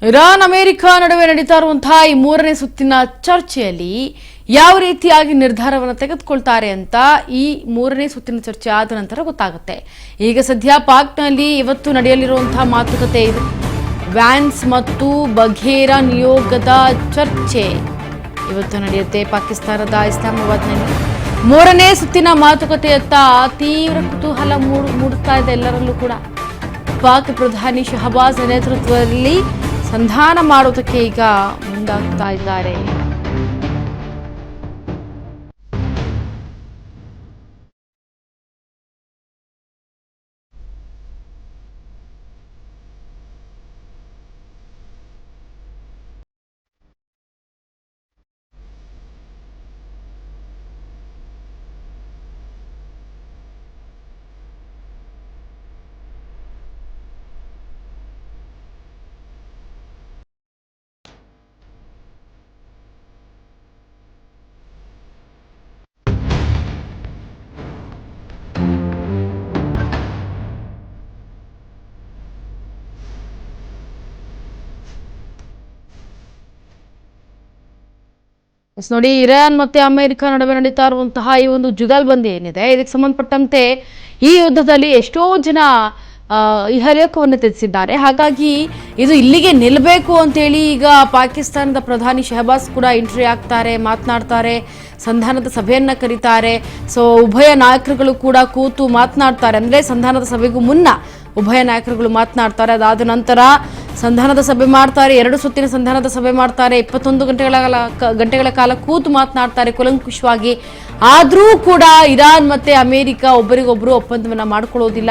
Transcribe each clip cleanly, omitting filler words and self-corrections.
Iran America ನಡುವೆ ನಡೀತಾ ಇರುವಂತಹ ಈ ಮೂರನೇ ಸುತ್ತಿನ ಚರ್ಚೆಯಲ್ಲಿ ಯಾವ ರೀತಿಯಾಗಿ ನಿರ್ಧಾರವನ್ನು ತೆಗೆದುಕೊಳ್ತಾರೆ ಅಂತ ಈ ಮೂರನೇ ಸುತ್ತಿನ ಚರ್ಚೆ ಆದ ನಂತರ ಗೊತ್ತಾಗುತ್ತೆ. ಈಗ ಸದ್ಯ ಪಾಕ್ನಲ್ಲಿ ಇವತ್ತು ನಡೆಯಲಿರುವಂತಹ ಮಾತುಕತೆ ಇದೆ. ವ್ಯಾನ್ಸ್ ಮತ್ತು ಬಘೇರಾ ನಿಯೋಗದ ಚರ್ಚೆ ಇವತ್ತು ನಡೆಯುತ್ತೆ. ಪಾಕಿಸ್ತಾನದ ಇಸ್ಲಾಮಾಬಾದ್ನಲ್ಲಿ ಮೂರನೇ ಸುತ್ತಿನ ಮಾತುಕತೆಯತ್ತ ತೀವ್ರ ಕುತೂಹಲ ಮೂಡುತ್ತಾ ಇದೆ ಎಲ್ಲರಲ್ಲೂ ಕೂಡ. ಪಾಕ್ ಪ್ರಧಾನಿ ಶಹಬಾಜ್ ನೇತೃತ್ವದಲ್ಲಿ ಸಂಧಾನ ಮಾಡೋದಕ್ಕೆ ಈಗ ಮುಂದಾಗ್ತಾ ಇದ್ದಾರೆ. ನೋಡಿ, ಇರಾನ್ ಮತ್ತೆ ಅಮೆರಿಕ ನಡುವೆ ನಡೀತಾ ಇರುವಂತಹ ಈ ಒಂದು ಜುಗಲ್ಬಂದಿ ಏನಿದೆ, ಇದಕ್ಕೆ ಸಂಬಂಧಪಟ್ಟಂತೆ ಈ ಯುದ್ಧದಲ್ಲಿ ಎಷ್ಟೋ ಜನ ಇಹಲೋಕವನ್ನು ತ್ಯಜಿಸಿದ್ದಾರೆ. ಹಾಗಾಗಿ ಇದು ಇಲ್ಲಿಗೆ ನಿಲ್ಲಬೇಕು ಅಂತೇಳಿ ಈಗ ಪಾಕಿಸ್ತಾನದ ಪ್ರಧಾನಿ ಶಹಬಾಜ್ ಕೂಡ ಎಂಟ್ರಿ ಆಗ್ತಾರೆ, ಮಾತನಾಡ್ತಾರೆ, ಸಂಧಾನದ ಸಭೆಯನ್ನ ಕರೀತಾರೆ. ಸೊ ಉಭಯ ನಾಯಕರುಗಳು ಕೂಡ ಕೂತು ಮಾತನಾಡ್ತಾರೆ. ಅಂದ್ರೆ ಸಂಧಾನದ ಸಭೆಗೂ ಮುನ್ನ ಉಭಯ ನಾಯಕರುಗಳು ಮಾತನಾಡ್ತಾರೆ. ಅದಾದ ನಂತರ ಸಂಧಾನದ ಸಭೆ ಮಾಡ್ತಾರೆ. 2 ಸುತ್ತಿನ ಸಂಧಾನದ ಸಭೆ ಮಾಡ್ತಾರೆ. 21 ಗಂಟೆಗಳ ಕಾಲ ಕೂತು ಮಾತನಾಡ್ತಾರೆ ಕೂಲಂಕುಷವಾಗಿ. ಆದರೂ ಕೂಡ ಇರಾನ್ ಮತ್ತೆ ಅಮೆರಿಕ ಒಬ್ಬರಿಗೊಬ್ಬರು ಒಪ್ಪಂದವನ್ನ ಮಾಡ್ಕೊಳ್ಳೋದಿಲ್ಲ.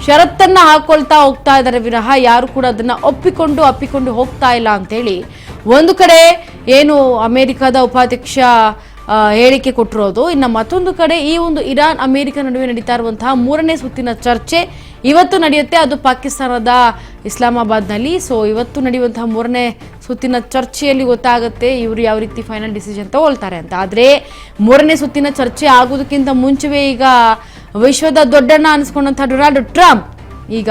ಷರತ್ತನ್ನ ಹಾಕೊಳ್ತಾ ಹೋಗ್ತಾ ಇದ್ದಾರೆ ವಿನಃ ಯಾರು ಕೂಡ ಅದನ್ನ ಅಪ್ಪಿಕೊಂಡು ಹೋಗ್ತಾ ಇಲ್ಲ ಅಂತೇಳಿ ಒಂದು ಕಡೆ ಏನು ಅಮೆರಿಕದ ಉಪಾಧ್ಯಕ್ಷ ಹೇಳಿಕೆ ಕೊಟ್ಟಿರೋದು. ಇನ್ನು ಮತ್ತೊಂದು ಕಡೆ ಈ ಒಂದು ಇರಾನ್ ಅಮೆರಿಕ ನಡುವೆ ನಡೀತಾ ಇರುವಂತಹ ಮೂರನೇ ಸುತ್ತಿನ ಚರ್ಚೆ ಇವತ್ತು ನಡೆಯುತ್ತೆ. ಅದು ಪಾಕಿಸ್ತಾನದ ಇಸ್ಲಾಮಾಬಾದ್ನಲ್ಲಿ. ಸೊ ಇವತ್ತು ನಡೆಯುವಂತಹ ಮೂರನೇ ಸುತ್ತಿನ ಚರ್ಚೆಯಲ್ಲಿ ಗೊತ್ತಾಗುತ್ತೆ ಇವರು ಯಾವ ರೀತಿ ಫೈನಲ್ ಡಿಸಿಷನ್ ತಗೊಳ್ತಾರೆ ಅಂತ. ಆದರೆ ಮೂರನೇ ಸುತ್ತಿನ ಚರ್ಚೆ ಆಗೋದಕ್ಕಿಂತ ಮುಂಚೆವೇ ಈಗ ವಿಶ್ವದ ದೊಡ್ಡಣ್ಣ ಅನಿಸ್ಕೊಂಡಂತಹ ಡೊನಾಲ್ಡ್ ಟ್ರಂಪ್ ಈಗ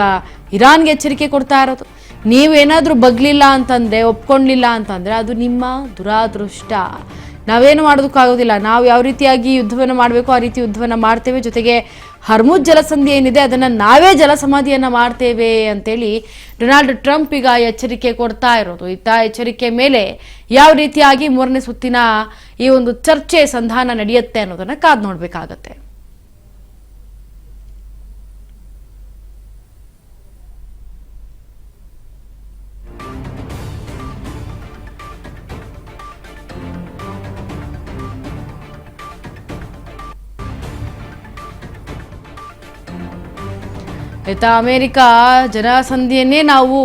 ಇರಾನ್ಗೆ ಎಚ್ಚರಿಕೆ ಕೊಡ್ತಾ ಇರೋದು. ನೀವೇನಾದ್ರೂ ಬಗ್ಲಿಲ್ಲ ಅಂತಂದ್ರೆ, ಒಪ್ಕೊಳ್ಳಿಲ್ಲ ಅಂತಂದ್ರೆ ಅದು ನಿಮ್ಮ ದುರಾದೃಷ್ಟ. ನಾವೇನು ಮಾಡೋದಕ್ಕಾಗೋದಿಲ್ಲ. ನಾವು ಯಾವ ರೀತಿಯಾಗಿ ಯುದ್ಧವನ್ನು ಮಾಡಬೇಕು ಆ ರೀತಿ ಯುದ್ಧವನ್ನು ಮಾಡ್ತೇವೆ. ಜೊತೆಗೆ ಹರ್ಮುಜ್ ಜಲಸಂಧಿ ಏನಿದೆ ಅದನ್ನು ನಾವೇ ಜಲಸಮಾಧಿಯನ್ನು ಮಾಡ್ತೇವೆ ಅಂತೇಳಿ ಡೊನಾಲ್ಡ್ ಟ್ರಂಪ್ ಈಗ ಎಚ್ಚರಿಕೆ ಕೊಡ್ತಾ ಇರೋದು. ಇತ್ತ ಎಚ್ಚರಿಕೆ ಮೇಲೆ ಯಾವ ರೀತಿಯಾಗಿ ಮೂರನೇ ಸುತ್ತಿನ ಈ ಒಂದು ಚರ್ಚೆ ಸಂಧಾನ ನಡೆಯುತ್ತೆ ಅನ್ನೋದನ್ನ ಕಾದು ನೋಡ್ಬೇಕಾಗತ್ತೆ. ಆಯ್ತಾ, ಅಮೆರಿಕ ಜಲಸಂಧಿಯನ್ನೇ ನಾವು